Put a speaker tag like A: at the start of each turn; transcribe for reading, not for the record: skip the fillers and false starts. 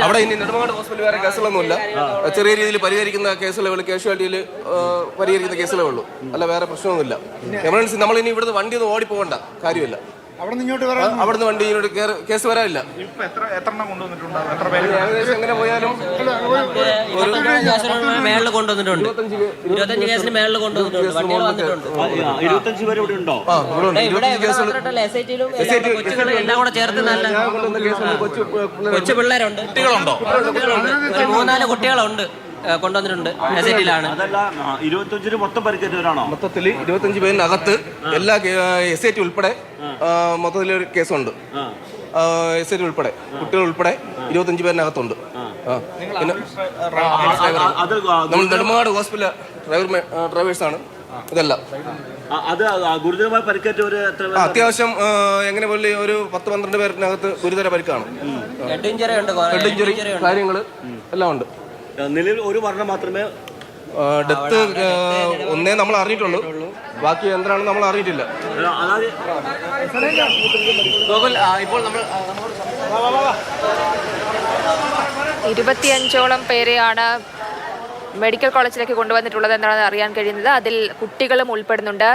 A: അവിടെ ഇനി നെടുമങ്ങാട് ഹോസ്പിറ്റൽ വേറെ കേസുകളൊന്നുമില്ല. ചെറിയ രീതിയിൽ പരിഹരിക്കുന്ന കേസുകൾ, കാഷ്വാലിറ്റിയിൽ പരിഹരിക്കുന്ന കേസുകളേ ഉള്ളൂ, അല്ല വേറെ പ്രശ്നമൊന്നുമില്ല. എമർജൻസി നമ്മൾ ഇനി ഇവിടുന്ന് വണ്ടി ഒന്നും ഓടിപ്പോകണ്ട കാര്യമില്ല. അവിടുന്ന് വണ്ടി ഇങ്ങോട്ട് കേസ് വരാനില്ല. ഏകദേശം എങ്ങനെ പോയാലും
B: 25 കൊണ്ടുവന്നിട്ടുണ്ട്. 25 കേസിന് മേളിൽ കൊണ്ടുവന്നിട്ടുണ്ട്.
C: 25 പേര് ഇവിടെ ഉണ്ടോ?
B: എല്ലാം കൂടെ ചേർത്ത് നല്ല കൊച്ചു പിള്ളേരുണ്ട്, കുട്ടികളുണ്ടോ? 3-4 കുട്ടികളുണ്ട് കൊണ്ടുവന്നിട്ടുണ്ട്. SIT-ലാണ്.
C: 25 മൊത്തം പരിക്കേറ്റവരാണോ?
A: മൊത്തത്തിൽ 25 പേരിനകത്ത് എല്ലാ SIT ഉൾപ്പെടെ മൊത്തത്തിലൊരു കേസുണ്ട്. SIT ഉൾപ്പെടെ കുട്ടികൾ ഉൾപ്പെടെ 25 പേരിനകത്തുണ്ട്. പിന്നെ നമ്മൾ നെടുമങ്ങാട് ഹോസ്പിറ്റൽ ഡ്രൈവേഴ്സാണ് ഇതെല്ലാം.
C: ഗുരുതരമായി പരിക്കേറ്റവര്
A: അത്യാവശ്യം എങ്ങനെ പോലെ ഒരു 10-12 പേരിനകത്ത് ഗുരുതര പരിക്കാണ്.
B: ഹെഡ് ഇഞ്ചുറി
A: കാര്യങ്ങൾ എല്ലാം ഉണ്ട്.
C: നിലവിൽ ഒരു മരണം മാത്രമേ
A: ഡെത്ത് ഒന്നേ നമ്മൾ അറിഞ്ഞിട്ടുള്ളൂ, ബാക്കി എന്താണെന്ന് നമ്മൾ അറിയിട്ടില്ല. ഇപ്പോൾ നമ്മൾ
D: 25ഓളം പേരെയാണ് മെഡിക്കൽ കോളേജിലേക്ക് കൊണ്ടുവന്നിട്ടുള്ളത് എന്നാണ് അറിയാൻ കഴിയുന്നത്. അതിൽ കുട്ടികളും ഉൾപ്പെടുന്നുണ്ട്.